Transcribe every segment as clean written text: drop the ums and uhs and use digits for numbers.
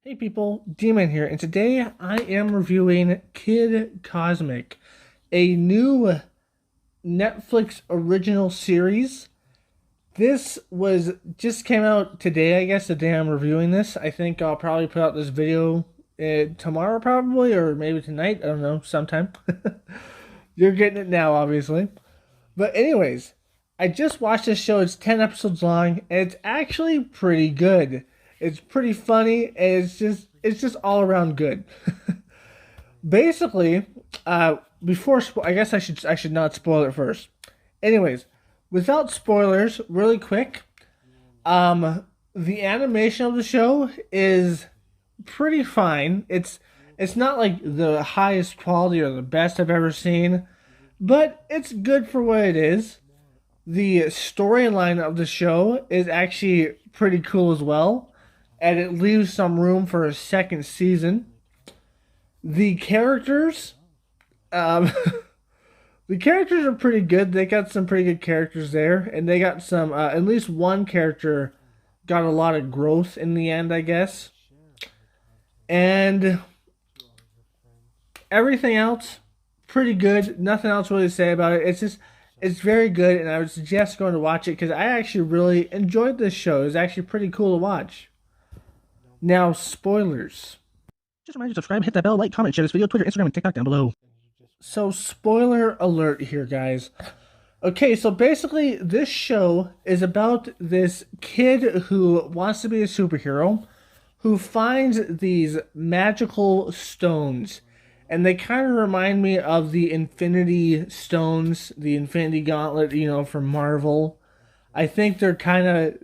Hey people, Demon here, and today I am reviewing Kid Cosmic, a new Netflix original series. This was just came out today, I guess, the day I'm reviewing this. I think I'll probably put out this video tomorrow, probably, or maybe tonight. I don't know, sometime. You're getting it now, obviously. But anyways, I just watched this show. It's 10 episodes long, and it's actually pretty good. It's pretty funny, and it's just all around good. Basically, before I guess I should not spoil it first. Anyways, without spoilers, really quick, the animation of the show is pretty fine. It's not like the highest quality or the best I've ever seen, but it's good for what it is. The storyline of the show is actually pretty cool as well, and it leaves some room for a second season. The characters, um, the characters are pretty good. They got some pretty good characters there, and they got some. At least one character got a lot of growth in the end, I guess. And everything else, pretty good. Nothing else really to say about it. It's very good, and I would suggest going to watch it because I actually really enjoyed this show. It was actually pretty cool to watch. Now, spoilers. Just remind you to subscribe, hit that bell, like, comment, share this video, Twitter, Instagram, and TikTok down below. So, spoiler alert here, guys. Okay, so basically, this show is about this kid who wants to be a superhero, who finds these magical stones. And they kind of remind me of the Infinity Stones, the Infinity Gauntlet, from Marvel. I think they're kind of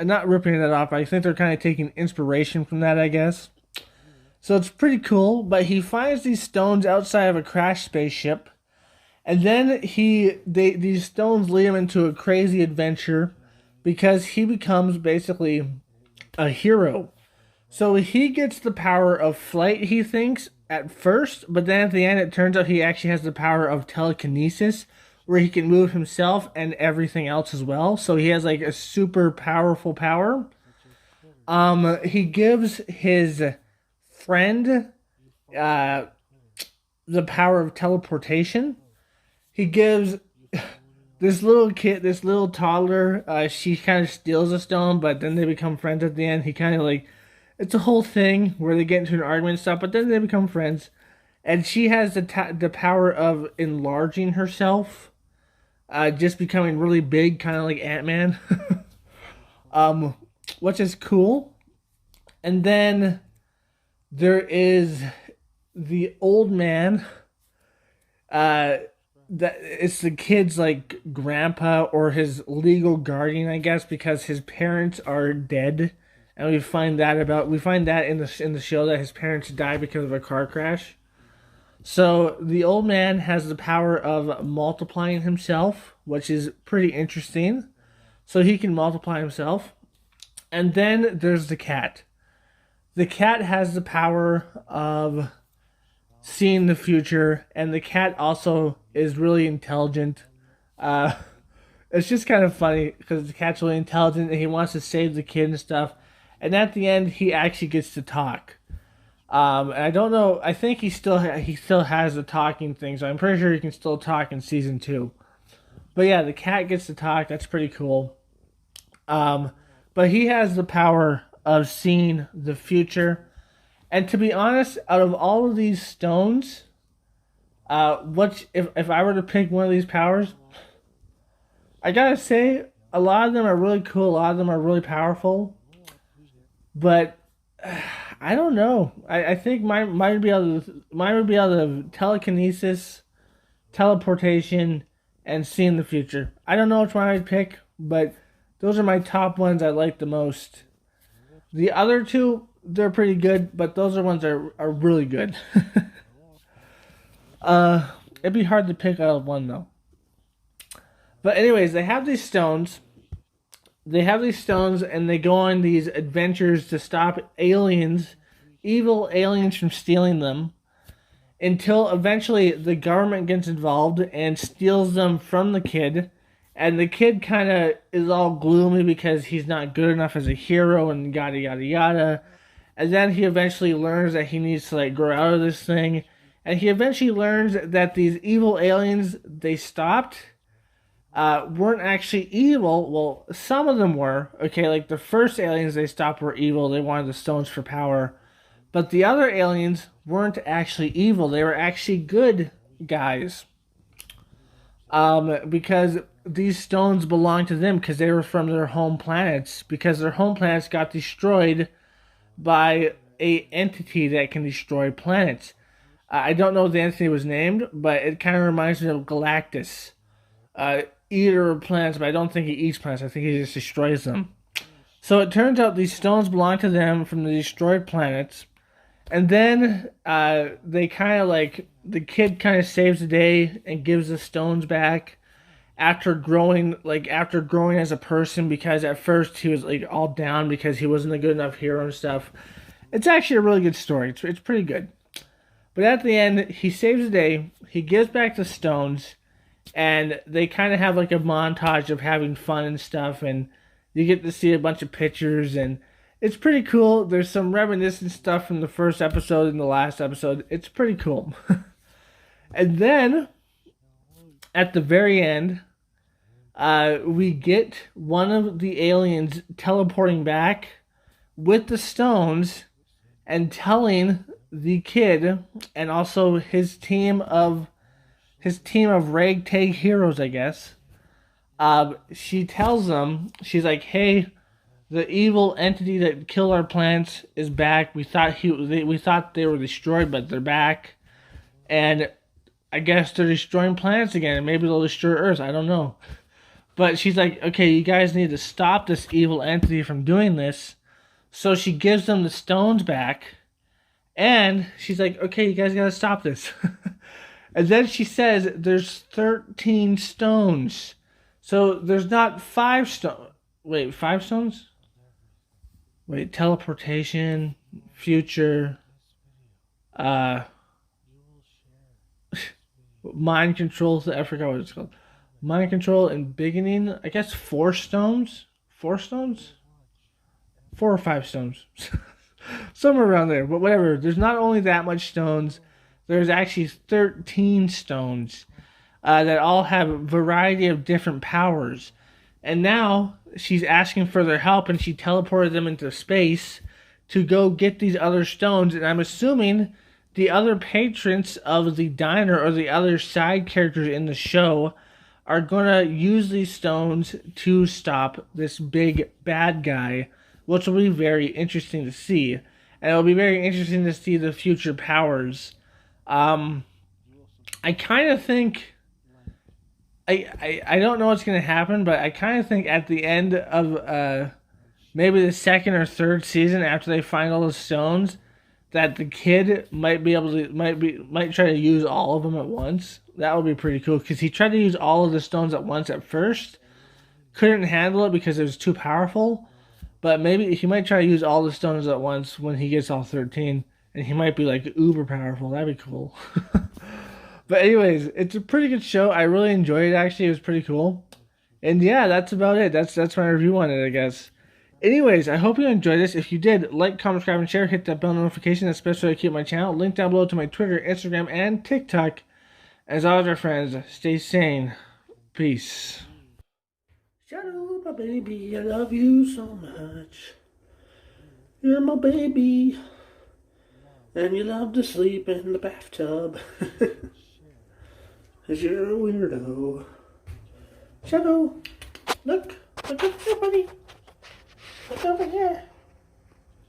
not ripping it off. I think they're kind of taking inspiration from that, I guess. So it's pretty cool. But he finds these stones outside of a crashed spaceship, and then these stones lead him into a crazy adventure because he becomes basically a hero. So he gets the power of flight, he thinks, at first, but then at the end it turns out he actually has the power of telekinesis, where he can move himself and everything else as well. So he has like a super powerful power. He gives his friend the power of teleportation. He gives this little kid, this little toddler, she kind of steals a stone, but then they become friends at the end. He kind of like, it's a whole thing where they get into an argument and stuff, but then they become friends. And she has the power of enlarging herself, just becoming really big, kind of like Ant-Man, which is cool. And then there is the old man. That it's the kid's like grandpa or his legal guardian, I guess, because his parents are dead. And we find that in the show that his parents died because of a car crash. So the old man has the power of multiplying himself, which is pretty interesting. So he can multiply himself. And then there's the cat. The cat has the power of seeing the future, and the cat also is really intelligent. It's just kind of funny because the cat's really intelligent and he wants to save the kid and stuff. And at the end, he actually gets to talk. And I don't know. I think he still has the talking thing, so I'm pretty sure he can still talk in season 2. But yeah, the cat gets to talk. That's pretty cool. But he has the power of seeing the future. And to be honest, out of all of these stones, if I were to pick one of these powers, I gotta say a lot of them are really cool. A lot of them are really powerful. But I don't know. I think mine would be out of telekinesis, teleportation, and seeing the future. I don't know which one I'd pick, but those are my top ones I like the most. The other two, they're pretty good, but those are ones that are really good. It'd be hard to pick out of one though. But anyways, they have these stones. And they go on these adventures to stop evil aliens from stealing them, until eventually the government gets involved and steals them from the kid. And the kid kind of is all gloomy because he's not good enough as a hero and yada yada yada. And then he eventually learns that he needs to like grow out of this thing. And he eventually learns that these evil aliens they stopped weren't actually evil. Well, some of them were. Okay, like the first aliens they stopped were evil. They wanted the stones for power. But the other aliens weren't actually evil. They were actually good guys. Because these stones belonged to them because they were from their home planets. Because their home planets got destroyed by a entity that can destroy planets. I don't know what the entity was named, but it kind of reminds me of Galactus. Eater of planets, but I don't think he eats planets. I think he just destroys them. So it turns out these stones belong to them from the destroyed planets. And then they kind of like, the kid kind of saves the day and gives the stones back after growing as a person, because at first he was like all down because he wasn't a good enough hero and stuff. It's actually a really good story. It's pretty good. But at the end, he saves the day, he gives back the stones, and they kind of have like a montage of having fun and stuff, and you get to see a bunch of pictures, and it's pretty cool. There's some reminiscent stuff from the first episode and the last episode. It's pretty cool. And then, at the very end, we get one of the aliens teleporting back with the stones and telling the kid and also his team of ragtag heroes, I guess. She tells them, she's like, "Hey, the evil entity that killed our plants is back. We thought they were destroyed, but they're back, and I guess they're destroying planets again. And maybe they'll destroy Earth. I don't know." But she's like, "Okay, you guys need to stop this evil entity from doing this." So she gives them the stones back. And she's like, "Okay, you guys gotta stop this." And then she says there's 13 stones. So there's not 5 stones. Wait, 5 stones? Wait, teleportation, future, mind control. I forgot what it's called. Mind control and beginning. I guess 4 stones? 4 stones? 4 or 5 stones. Somewhere around there, but whatever. There's not only that much stones, there's actually 13 stones that all have a variety of different powers. And now she's asking for their help, and she teleported them into space to go get these other stones. And I'm assuming the other patrons of the diner or the other side characters in the show are going to use these stones to stop this big bad guy, which will be very interesting to see. And it'll be very interesting to see the future powers. I kind of think... I don't know what's going to happen, but I kind of think at the end of maybe the second or third season, after they find all the stones, that the kid might try to use all of them at once. That would be pretty cool, because he tried to use all of the stones at once at first. Couldn't handle it because it was too powerful. But maybe he might try to use all the stones at once when he gets all 13. And he might be like uber powerful. That'd be cool. But anyways, it's a pretty good show. I really enjoyed it, actually. It was pretty cool. And yeah, that's about it. That's my review on it, I guess. Anyways, I hope you enjoyed this. If you did, like, comment, subscribe, and share. Hit that bell notification, especially to keep my channel. Link down below to my Twitter, Instagram, and TikTok. As always, my friends, stay sane. Peace. Shadow, my baby, I love you so much. You're my baby. And you love to sleep in the bathtub. 'Cause you're a weirdo. Shadow, look over here, buddy. Look over here.